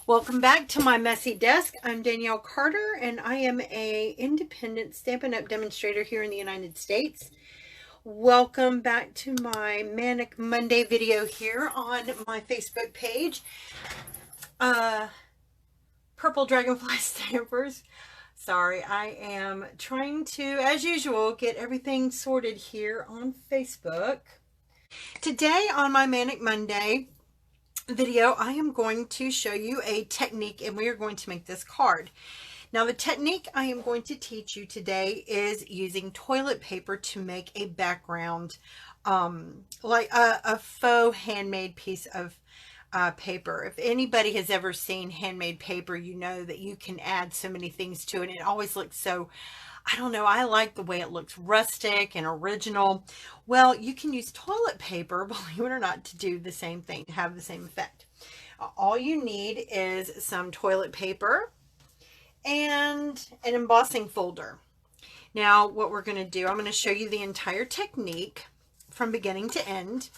Welcome back to my messy desk. I'm Danielle Carter and I am a independent Stampin' Up! Demonstrator here in the United States. Welcome back to my Manic Monday video here on my Facebook page. Purple Dragonfly Stampers. Sorry, I am trying to, as usual, get everything sorted here on Facebook. Today on my Manic Monday video, I am going to show you a technique and we are going to make this card. Now the technique I am going to teach you today is using toilet paper to make a background, like a faux handmade piece of paper. If anybody has ever seen handmade paper, you know that you can add so many things to it. It always looks so, I don't know, I like the way it looks rustic and original. Well, you can use toilet paper, believe it or not, to do the same thing, to have the same effect. All you need is some toilet paper and an embossing folder. Now, what we're going to do, I'm going to show you the entire technique from beginning to end.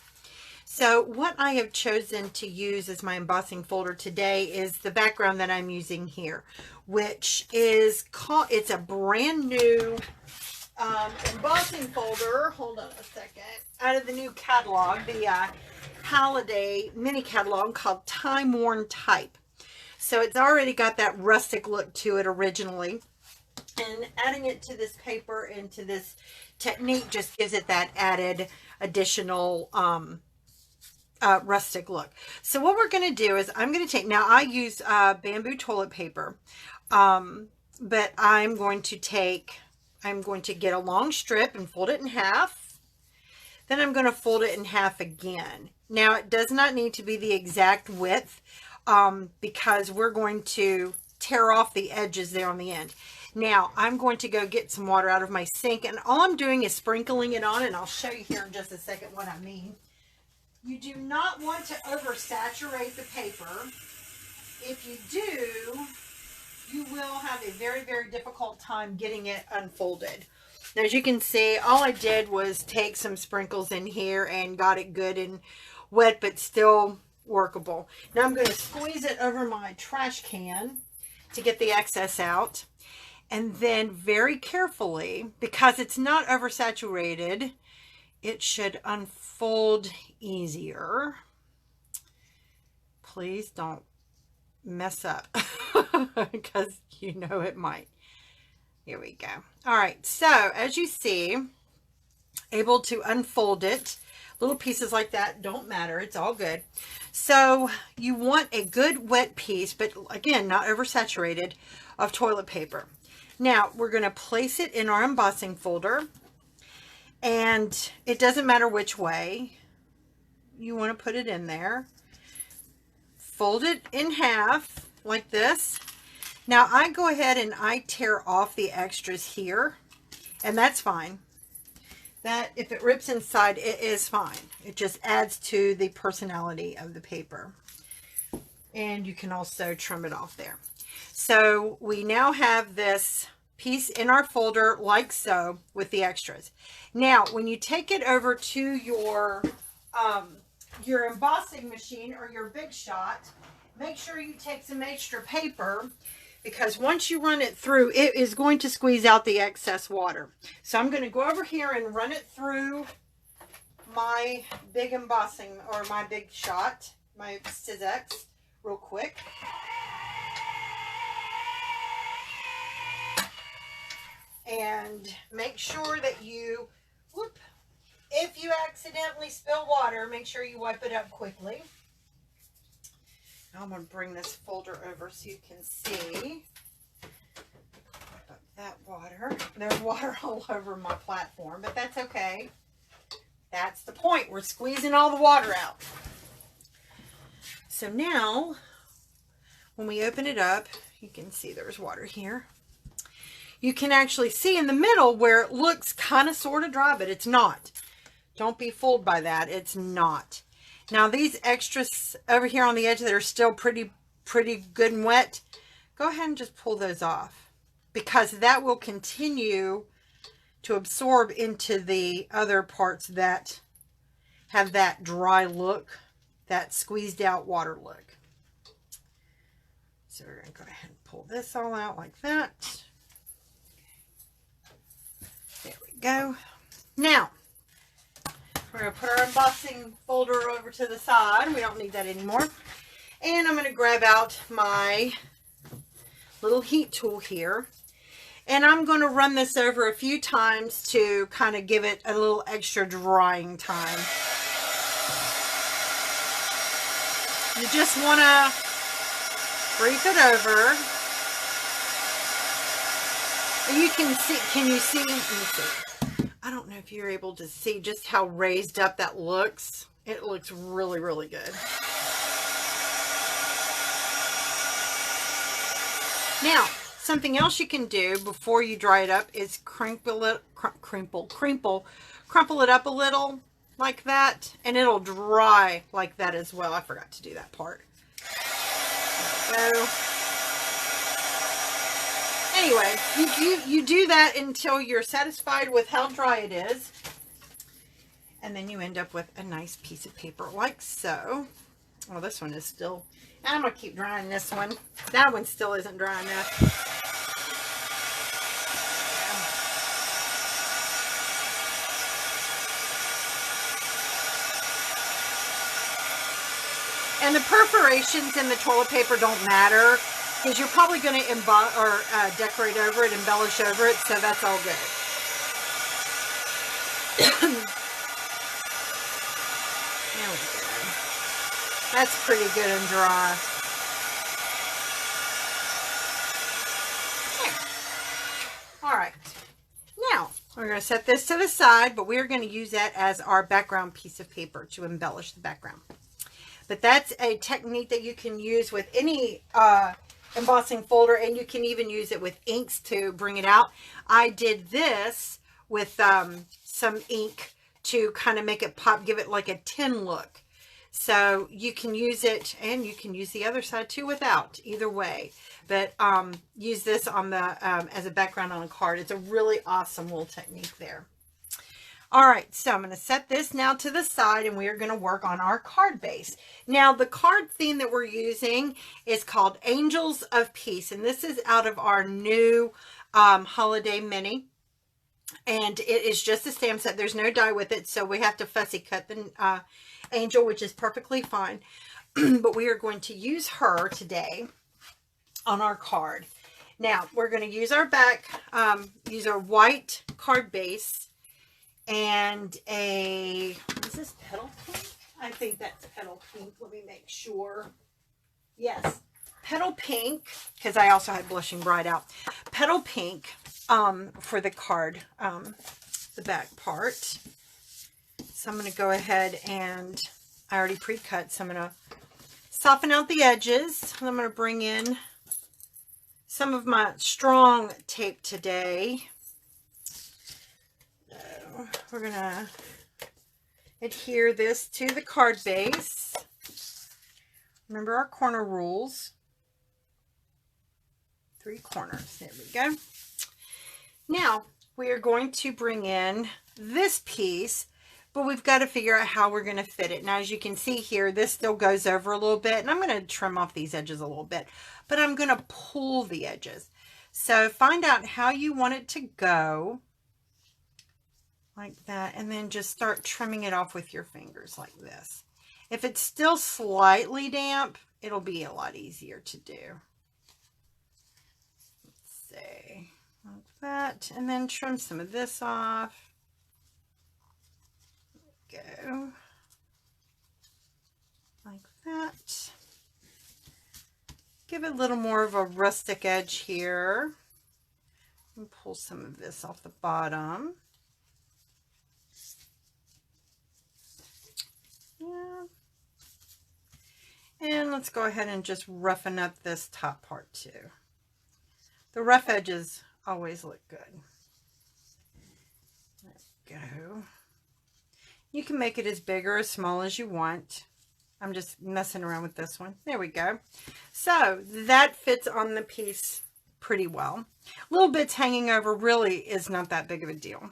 So what I have chosen to use as my embossing folder today is the background that I'm using here, which is called, it's a brand new embossing folder. Hold on a second. Out of the new catalog, the Holiday Mini Catalogue called Time Worn Type. So it's already got that rustic look to it originally. And adding it to this paper and to this technique just gives it that added additional rustic look. So what we're going to do is I'm going to take, now I use bamboo toilet paper, but I'm going to get a long strip and fold it in half. Then I'm going to fold it in half again. Now it does not need to be the exact width because we're going to tear off the edges there on the end. Now I'm going to go get some water out of my sink, and all I'm doing is sprinkling it on, and I'll show you here in just a second what I mean. You do not want to oversaturate the paper. If you do, you will have a very, very difficult time getting it unfolded. Now, as you can see, all I did was take some sprinkles in here and got it good and wet, but still workable. Now I'm going to squeeze it over my trash can to get the excess out. And then very carefully, because it's not oversaturated, it should unfold easier. Please don't mess up because you know it might. Here we go. All right, so as you see, able to unfold it. Little pieces like that don't matter. It's all good. So you want a good wet piece, but again, not oversaturated, of toilet paper. Now we're going to place it in our embossing folder. And it doesn't matter which way you want to put it in there. Fold it in half like this. Now I go ahead and I tear off the extras here, and that's fine. That if it rips inside, it is fine. It just adds to the personality of the paper. And you can also trim it off there. So we now have this piece in our folder like so with the extras. Now when you take it over to your embossing machine or your Big Shot, make sure you take some extra paper, because once you run it through, it is going to squeeze out the excess water. So I'm going to go over here and run it through my big embossing, or my Big Shot, my Sizzix, real quick. And make sure that you, if you accidentally spill water, make sure you wipe it up quickly. Now I'm going to bring this folder over so you can see that water. There's water all over my platform, but that's okay. That's the point. We're squeezing all the water out. So now, when we open it up, you can see there's water here. You can actually see in the middle where it looks kind of sort of dry, but it's not. Don't be fooled by that. It's not. Now these extras over here on the edge that are still pretty good and wet, go ahead and just pull those off, because that will continue to absorb into the other parts that have that dry look, that squeezed out water look. So we're going to go ahead and pull this all out like that. There we go. Now, we're going to put our embossing folder over to the side. We don't need that anymore. And I'm going to grab out my little heat tool here. And I'm going to run this over a few times to kind of give it a little extra drying time. You just want to brief it over. And you can see, can you see? Let me see. I don't know if you're able to see just how raised up that looks. It looks really, really good. Now, something else you can do before you dry it up is crumple it up a little like that, and it'll dry like that as well. I forgot to do that part. There we go. Anyway, you do that until you're satisfied with how dry it is, and then you end up with a nice piece of paper like so. Well, this one is still, I'm going to keep drying this one. That one still isn't dry enough. And the perforations in the toilet paper don't matter, because you're probably going to decorate over it, embellish over it, so that's all good. There we go. That's pretty good and dry. There. All right. Now, we're going to set this to the side, but we're going to use that as our background piece of paper to embellish the background. But that's a technique that you can use with any embossing folder, and you can even use it with inks to bring it out. I did this with some ink to kind of make it pop, give it like a tin look. So you can use it, and you can use the other side too without, either way. But use this on the as a background on a card. It's a really awesome little technique there. All right, so I'm going to set this now to the side, and we are going to work on our card base. Now, the card theme that we're using is called Angels of Peace, and this is out of our new Holiday Mini, and it is just a stamp set. There's no die with it, so we have to fussy cut the angel, which is perfectly fine, but we are going to use her today on our card. Now, we're going to use our use our white card base, and is this petal pink? I think that's petal pink. Let me make sure. Yes, petal pink, because I also had Blushing Bride out. Petal pink for the card, the back part. So I'm going to go ahead, and I already pre-cut, so I'm going to soften out the edges. And I'm going to bring in some of my strong tape today. We're going to adhere this to the card base. Remember our corner rules. 3 corners. There we go. Now, we are going to bring in this piece, but we've got to figure out how we're going to fit it. Now, as you can see here, this still goes over a little bit, and I'm going to trim off these edges a little bit, but I'm going to pull the edges. So find out how you want it to go. Like that, and then just start trimming it off with your fingers like this. If it's still slightly damp, it'll be a lot easier to do. Let's see, like that, and then trim some of this off. There we go. Like that. Give it a little more of a rustic edge here. And pull some of this off the bottom. And let's go ahead and just roughen up this top part too. The rough edges always look good. There we go. You can make it as big or as small as you want. I'm just messing around with this one. There we go. So that fits on the piece pretty well. Little bits hanging over really is not that big of a deal.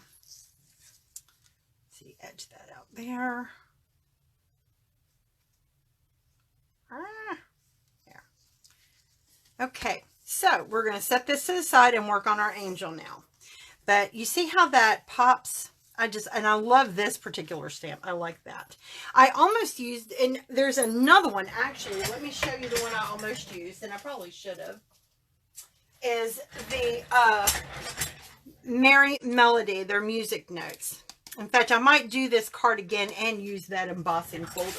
See, edge that out there. Okay, so we're going to set this to the side and work on our angel now. But you see how that pops? And I love this particular stamp. I like that. I almost used, and there's another one actually. Let me show you the one I almost used, and I probably should have. Is the Merry Melody, their music notes. In fact, I might do this card again and use that embossing folder.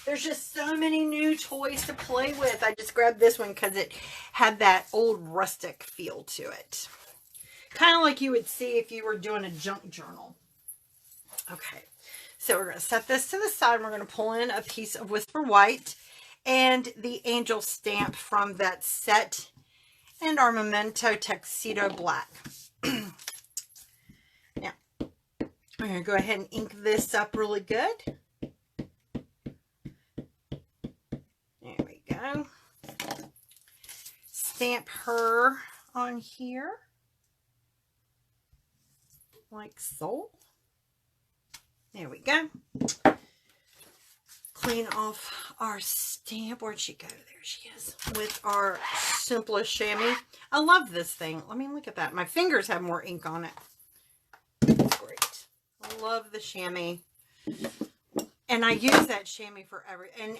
There's just so many new toys to play with. I just grabbed this one because it had that old rustic feel to it. Kind of like you would see if you were doing a junk journal. Okay, so we're going to set this to the side. We're going to pull in a piece of Whisper White and the angel stamp from that set and our Memento Tuxedo Black. Now, I'm going to go ahead and ink this up really good. There we go. Stamp her on here. Like so. There we go. Clean off our stamp. Where'd she go? There she is. With our simplest chamois. I love this thing. Let me look at that. My fingers have more ink on it. Great. I love the chamois. And I use that chamois for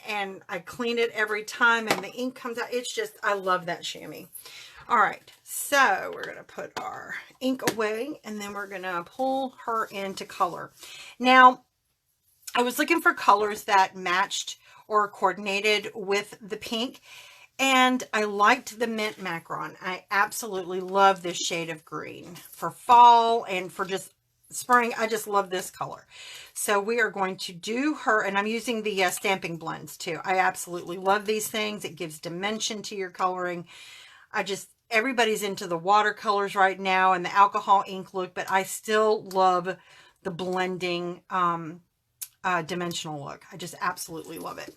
and I clean it every time and the ink comes out. It's just, I love that chamois. All right, so we're going to put our ink away and then we're going to pull her into color. Now, I was looking for colors that matched or coordinated with the pink, and I liked the Mint Macaron. I absolutely love this shade of green for fall and for just spring. I just love this color. So we are going to do her, and I'm using the stamping blends too. I absolutely love these things. It gives dimension to your coloring. Everybody's into the watercolors right now and the alcohol ink look, but I still love the blending dimensional look. I just absolutely love it.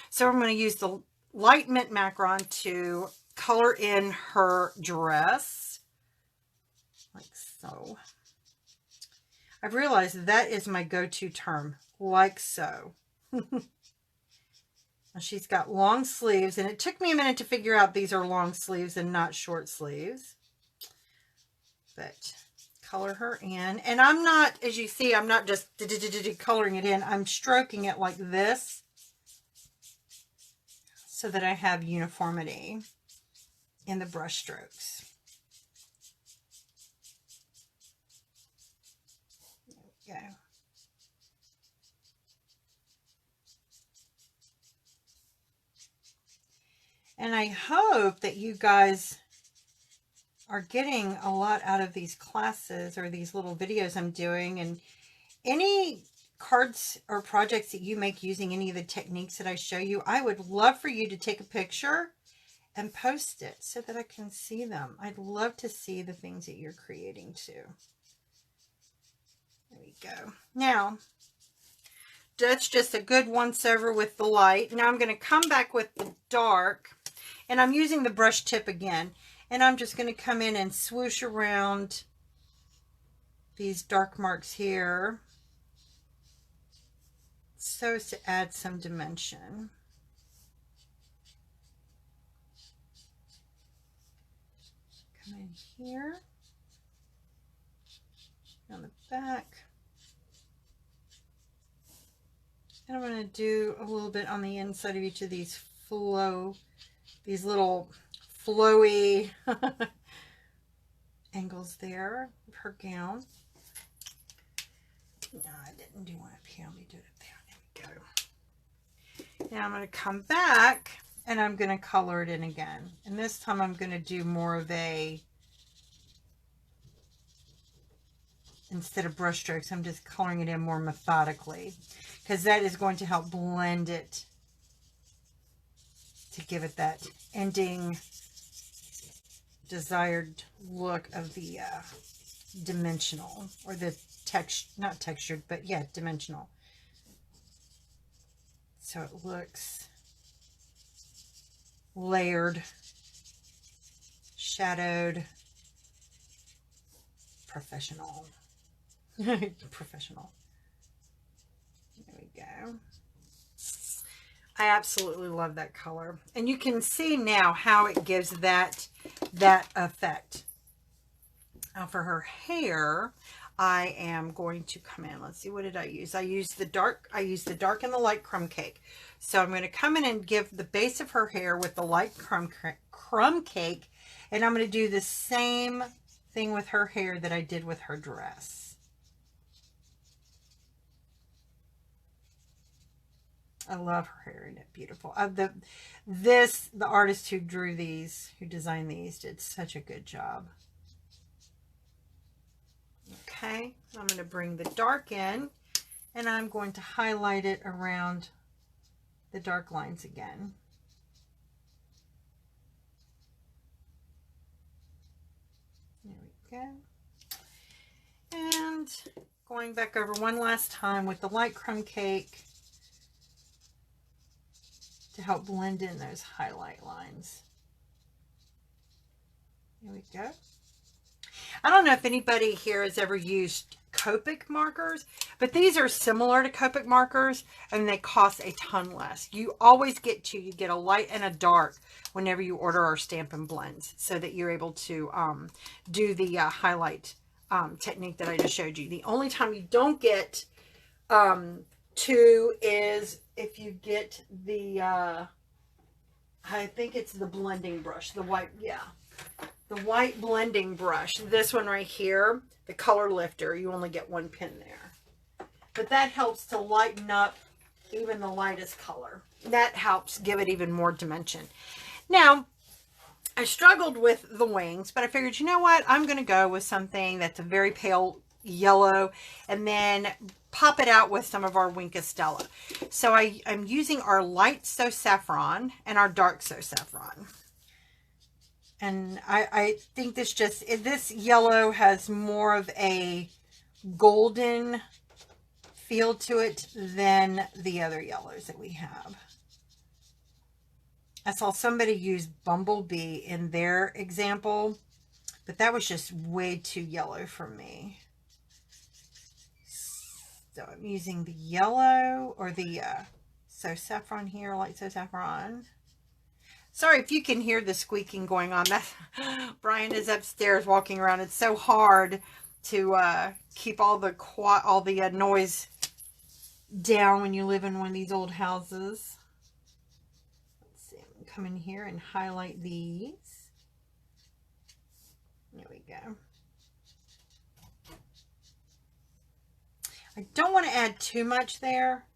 So I'm going to use the light Mint Macaron to color in her dress, like so. I've realized that is my go-to term, like so. She's got long sleeves, and it took me a minute to figure out these are long sleeves and not short sleeves. But color her in. And I'm not, as you see, I'm not just coloring it in. I'm stroking it like this so that I have uniformity in the brush strokes. There we go. And I hope that you guys are getting a lot out of these classes or these little videos I'm doing, and any cards or projects that you make using any of the techniques that I show you, I would love for you to take a picture and post it so that I can see them. I'd love to see the things that you're creating too. There we go. Now, that's just a good once over with the light. Now I'm going to come back with the dark, and I'm using the brush tip again, and I'm just going to come in and swoosh around these dark marks here so as to add some dimension. Come in here on the back. And I'm going to do a little bit on the inside of each of these these little flowy angles there of her gown. No, I didn't do one up here. Let me do it up there. There we go. Now I'm going to come back and I'm going to color it in again. And this time I'm going to do more of a, instead of brush strokes, I'm just coloring it in more methodically, because that is going to help blend it to give it that ending desired look of the dimensional, or the text, not textured, but yeah, dimensional. So it looks layered, shadowed, professional. Professional. There we go. I absolutely love that color. And you can see now how it gives that effect. Now for her hair, I am going to come in. Let's see, what did I use? I used the dark and the light crumb cake. So I'm going to come in and give the base of her hair with the light crumb cake. And I'm going to do the same thing with her hair that I did with her dress. I love her hair. Isn't it beautiful? The artist who drew these, who designed these, did such a good job. Okay, I'm going to bring the dark in, and I'm going to highlight it around the dark lines again. There we go. And going back over one last time with the light crumb cake to help blend in those highlight lines. There we go. I don't know if anybody here has ever used Copic markers, but these are similar to Copic markers and they cost a ton less. You always get a light and a dark whenever you order our Stampin' Blends, so that you're able to do the highlight technique that I just showed you. The only time you don't get two is if you get the I think it's the blending brush, the white, yeah, the white blending brush. This one right here, the color lifter, you only get one pin there, but that helps to lighten up even the lightest color. That helps give it even more dimension. Now I struggled with the wings, but I figured, you know what, I'm going to go with something that's a very pale yellow and then pop it out with some of our Wink Stella. So I'm using our light So Saffron and our dark So Saffron. And I think this yellow has more of a golden feel to it than the other yellows that we have. I saw somebody use Bumblebee in their example, but that was just way too yellow for me. So I'm using the yellow, or the So Saffron here, light So Saffron. Sorry if you can hear the squeaking going on. Brian is upstairs walking around. It's so hard to keep all the noise down when you live in one of these old houses. Let's see. I'm gonna come in here and highlight these. There we go. I don't want to add too much there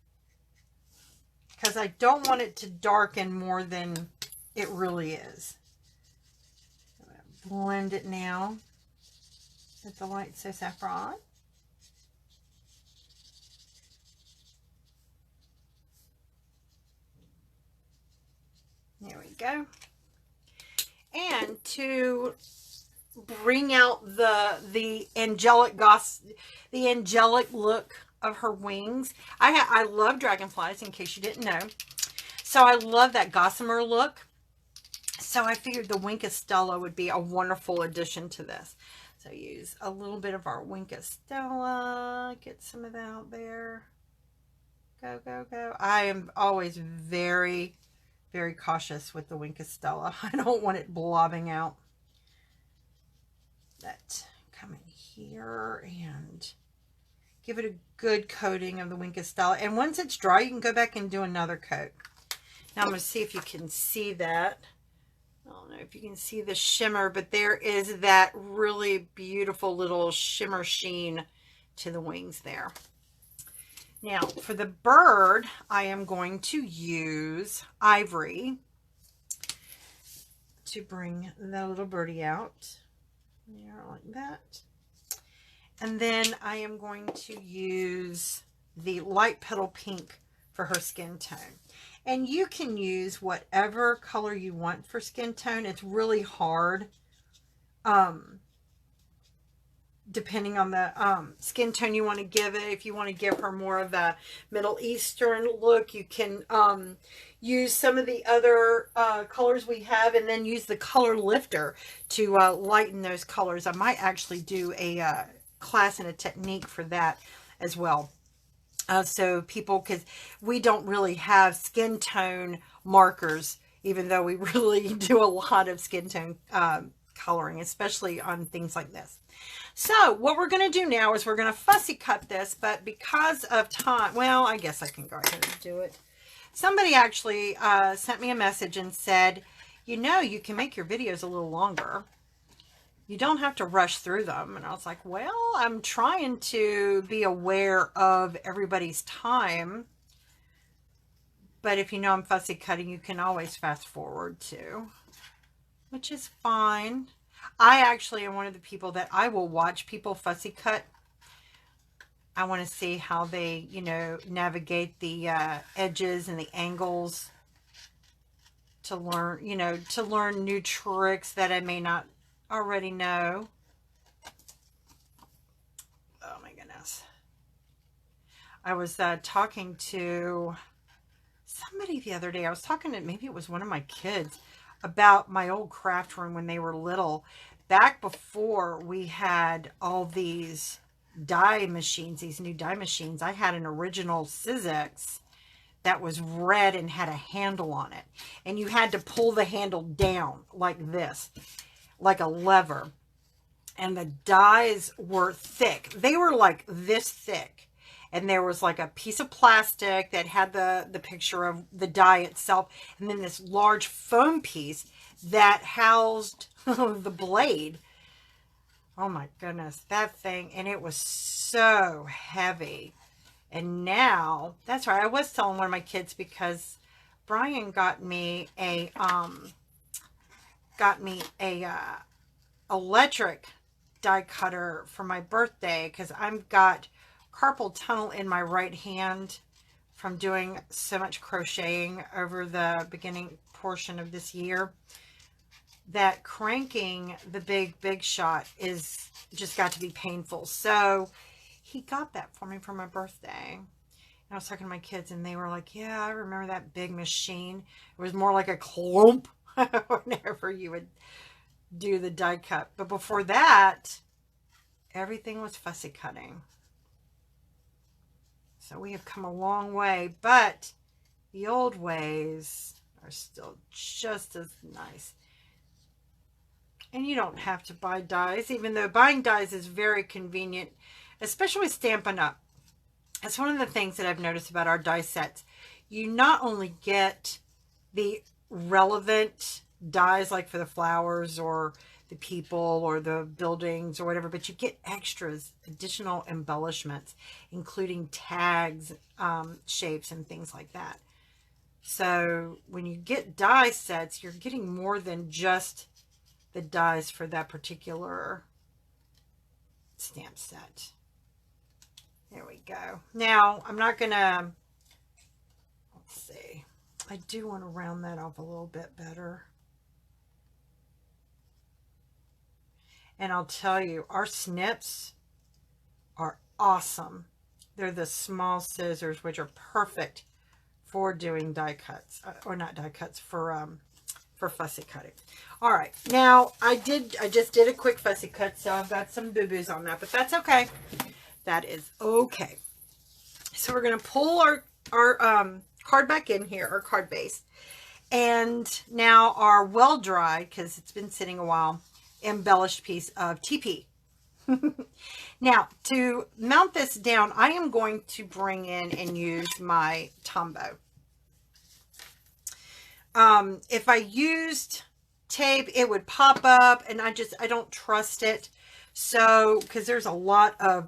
because I don't want it to darken more than it really is. I'm going to blend it now with the light So Saffron. There we go. And to bring out the angelic look of her wings, I love dragonflies, in case you didn't know, so I love that gossamer look. So I figured the Wink Stella would be a wonderful addition to this. So use a little bit of our Wink Stella, get some of that out there. Go, go, go. I am always very, very cautious with the Wink Stella. I don't want it blobbing out. That come in here and give it a good coating of the Wink Stella. And once it's dry, you can go back and do another coat. Now I'm going to see if you can see that. I don't know if you can see the shimmer, but there is that really beautiful little shimmer sheen to the wings there. Now for the bird, I am going to use ivory to bring the little birdie out. Yeah, like that. And then I am going to use the light petal pink for her skin tone. And you can use whatever color you want for skin tone. It's really hard, depending on the skin tone you want to give it. If you want to give her more of a Middle Eastern look, you can use some of the other colors we have, and then use the color lifter to lighten those colors. I might actually do a class and a technique for that as well. So people, because we don't really have skin tone markers, even though we really do a lot of skin tone coloring, especially on things like this. So what we're going to do now is we're going to fussy cut this, but because of time, well, I guess I can go ahead and do it. Somebody actually sent me a message and said, you know, you can make your videos a little longer. You don't have to rush through them. And I was like, well, I'm trying to be aware of everybody's time. But if you know I'm fussy cutting, you can always fast forward too, which is fine. I actually am one of the people that I will watch people fussy cut. I want to see how they, you know, navigate the edges and the angles to learn, you know, to learn new tricks that I may not already know. Oh my goodness. I was talking to somebody the other day. I was talking to, maybe it was one of my kids, about my old craft room when they were little. Back before we had all these die machines, these new die machines, I had an original Sizzix that was red and had a handle on it. And you had to pull the handle down like this, like a lever. And the dies were thick. They were like this thick. And there was like a piece of plastic that had the picture of the die itself. And then this large foam piece that housed the blade. Oh my goodness, that thing. And it was so heavy. And now, that's right, I was telling one of my kids, because Brian got me a electric die cutter for my birthday, because I've got carpal tunnel in my right hand from doing so much crocheting over the beginning portion of this year, that cranking the big shot is just got to be painful. So he got that for me for my birthday. And I was talking to my kids and they were like, yeah, I remember that big machine. It was more like a clump whenever you would do the die cut. But before that, everything was fussy cutting. So we have come a long way, but the old ways are still just as nice. And you don't have to buy dies, even though buying dies is very convenient, especially with Stampin' Up. That's one of the things that I've noticed about our die sets. You not only get the relevant dies, like for the flowers or the people or the buildings or whatever, but you get extras, additional embellishments, including tags, shapes, and things like that. So when you get die sets, you're getting more than just the dies for that particular stamp set. There we go. Now, I'm not gonna, let's see, I do want to round that off a little bit better. And I'll tell you, our snips are awesome. They're the small scissors, which are perfect for doing die cuts, or not die cuts, for fussy cutting. All right, now I just did a quick fussy cut, so I've got some boo-boos on that, but that's okay. That is okay. So we're going to pull our card back in here, our card base. And now our well-dried, because it's been sitting a while, embellished piece of TP. Now, to mount this down, I am going to bring in and use my Tombow. If I used tape, it would pop up, and I don't trust it. So, because there's a lot of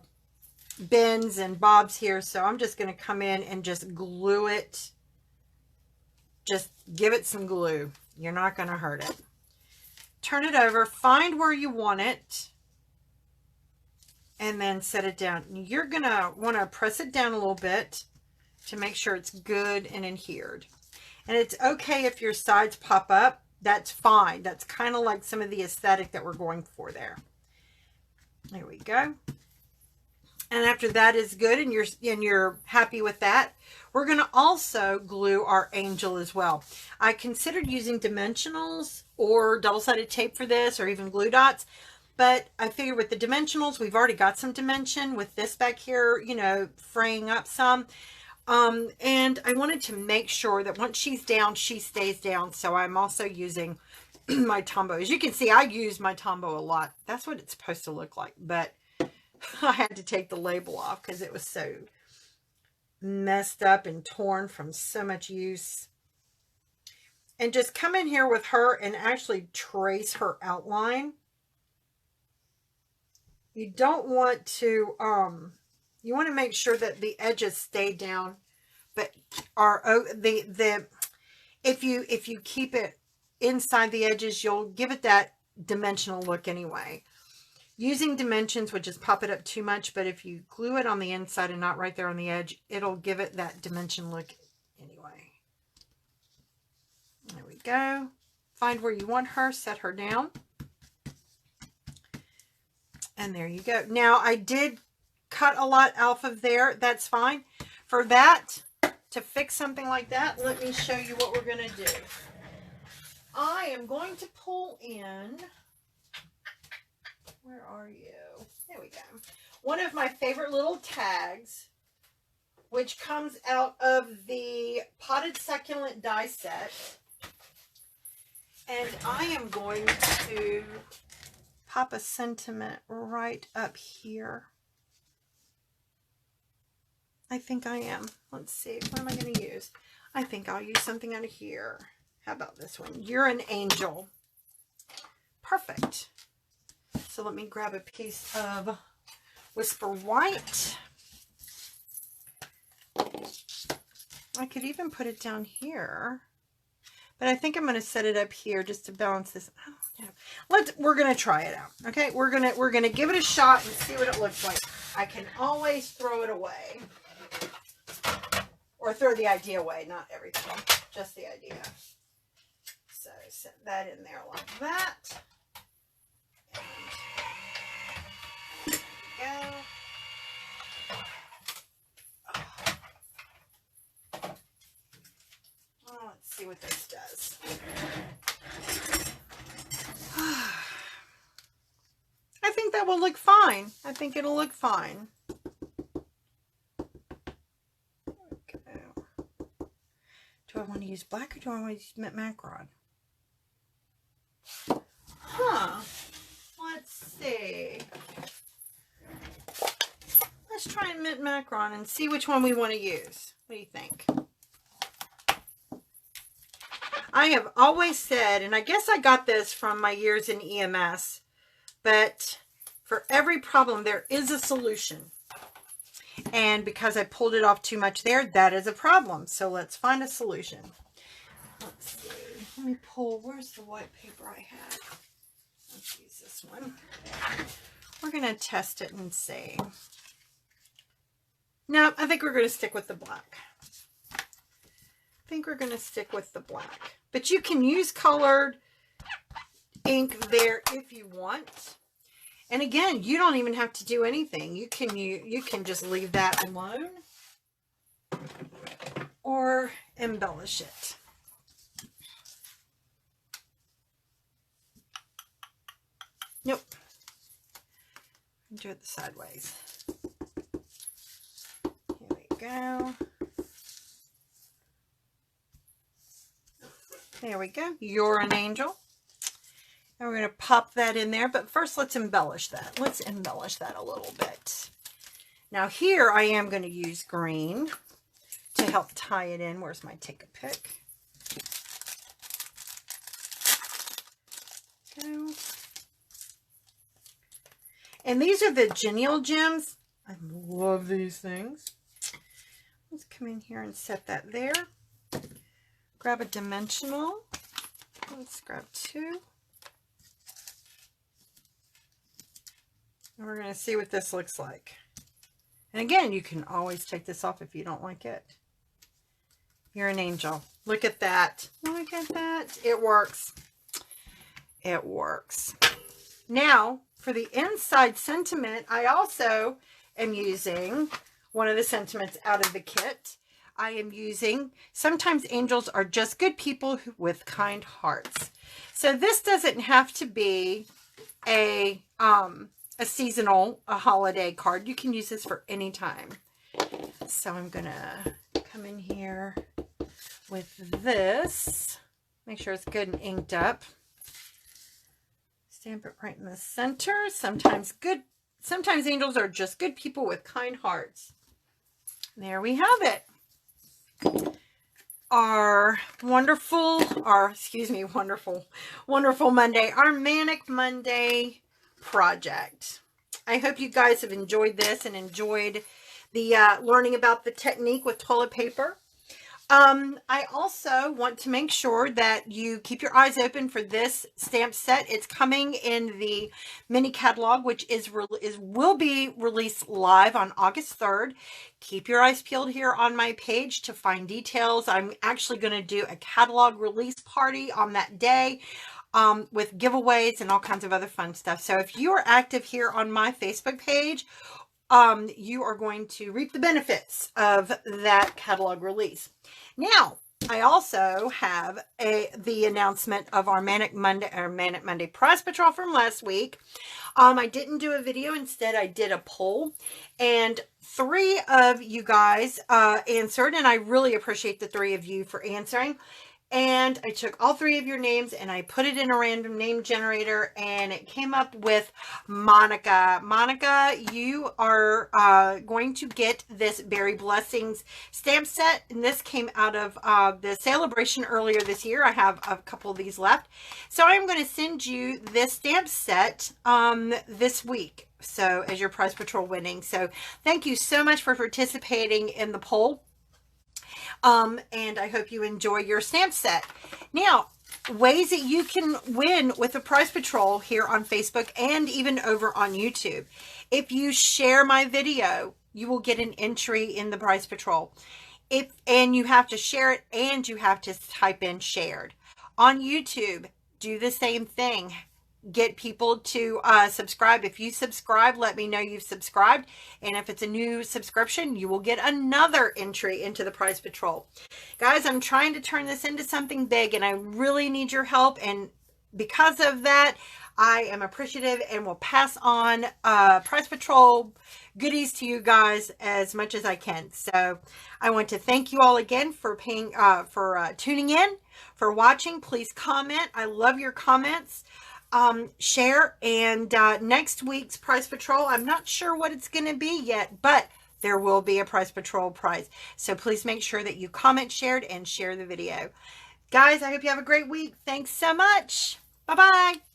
bends and bobs here, so I'm just going to come in and just glue it. Just give it some glue. You're not going to hurt it. Turn it over, find where you want it, and then set it down. You're going to want to press it down a little bit to make sure it's good and adhered. And it's okay if your sides pop up. That's fine. That's kind of like some of the aesthetic that we're going for there. There we go. And after that is good and you're happy with that, we're going to also glue our angel as well. I considered using dimensionals or double-sided tape for this, or even glue dots, But I figured with the dimensionals, we've already got some dimension with this back here, you know, fraying up some. And I wanted to make sure that once she's down, she stays down. So I'm also using my Tombow. As you can see, I use my Tombow a lot. That's what it's supposed to look like. But I had to take the label off because it was so messed up and torn from so much use. And just come in here with her and actually trace her outline. You don't want to, you want to make sure that the edges stay down, but are if you keep it inside the edges, you'll give it that dimensional look anyway. Using dimensions would just pop it up too much, but if you glue it on the inside and not right there on the edge, it'll give it that dimension look anyway. There we go. Find where you want her, set her down. And there you go. Now, I did cut a lot off of there. That's fine. For that, to fix something like that, let me show you what we're going to do. I am going to pull in, where are you? There we go. One of my favorite little tags, which comes out of the Potted Succulent die set. And I am going to pop a sentiment right up here. I think I am. Let's see. What am I going to use? I think I'll use something out of here. How about this one? You're an angel. Perfect. So let me grab a piece of Whisper White. I could even put it down here. But I think I'm going to set it up here just to balance this. Oh, no. We're going to try it out. Okay, we're gonna give it a shot and see what it looks like. I can always throw it away, or throw the idea away, not everything, just the idea. So set that in there like that. And there we go. Let's see what this does. I think that will look fine. I think it'll look fine. Okay. Do I want to use black or do I want to use mint macron? Huh. Let's see. Let's try mint macron and see which one we want to use. What do you think? I have always said, and I guess I got this from my years in EMS, but for every problem there is a solution. And because I pulled it off too much there, that is a problem. So let's find a solution. Let's see. Let me pull, where's the white paper I had? Let's use this one. We're going to test it and see. No, I think we're going to stick with the black. I think we're going to stick with the black. But you can use colored ink there if you want. And again, you don't even have to do anything. You can just leave that alone or embellish it. Nope. Do it the sideways. Here we go. There we go. You're an angel. And we're going to pop that in there. But first, let's embellish that. Let's embellish that a little bit. Now here, I am going to use green to help tie it in. Where's my take a pick? Go. And these are the Genial Gems. I love these things. Let's come in here and set that there. Grab a dimensional. Let's grab two. And we're going to see what this looks like. And again, you can always take this off if you don't like it. You're an angel. Look at that. Look at that. It works. It works. Now, for the inside sentiment, I also am using one of the sentiments out of the kit. I am using, sometimes angels are just good people with kind hearts. So this doesn't have to be a a seasonal, a holiday card. You can use this for any time. So I'm going to come in here with this. Make sure it's good and inked up. Stamp it right in the center. Sometimes angels are just good people with kind hearts. There we have it. Our wonderful Monday, our Manic Monday project. I hope you guys have enjoyed this and enjoyed the learning about the technique with toilet paper. I also want to make sure that you keep your eyes open for this stamp set. It's coming in the mini catalog, which will be released live on August 3rd. Keep your eyes peeled here on my page to find details. I'm actually going to do a catalog release party on that day with giveaways and all kinds of other fun stuff. So if you are active here on my Facebook page, you are going to reap the benefits of that catalog release. Now, I also have the announcement of our Manic Monday prize patrol from last week. I didn't do a video. Instead, I did a poll, and 3 of you guys answered, and I really appreciate the 3 of you for answering. And I took all 3 of your names and I put it in a random name generator, and it came up with Monica. Monica, you are going to get this Berry Blessings stamp set, and this came out of the celebration earlier this year. I have a couple of these left, so I'm going to send you this stamp set this week, so as your prize patrol winning. So thank you so much for participating in the poll. And I hope you enjoy your stamp set. Now, ways that you can win with the prize patrol here on Facebook and even over on YouTube. If you share my video, you will get an entry in the prize patrol. And you have to share it, and you have to type in shared. On YouTube, do the same thing. Get people to subscribe. If you subscribe, let me know you've subscribed. And if it's a new subscription, you will get another entry into the prize patrol. Guys, I'm trying to turn this into something big, and I really need your help. And because of that, I am appreciative and will pass on prize patrol goodies to you guys as much as I can. So I want to thank you all again for tuning in, for watching. Please comment. I love your comments. Share, and next week's prize patrol, I'm not sure what it's going to be yet, but there will be a prize patrol prize. So please make sure that you comment, shared, and share the video. Guys, I hope you have a great week. Thanks so much. Bye-bye.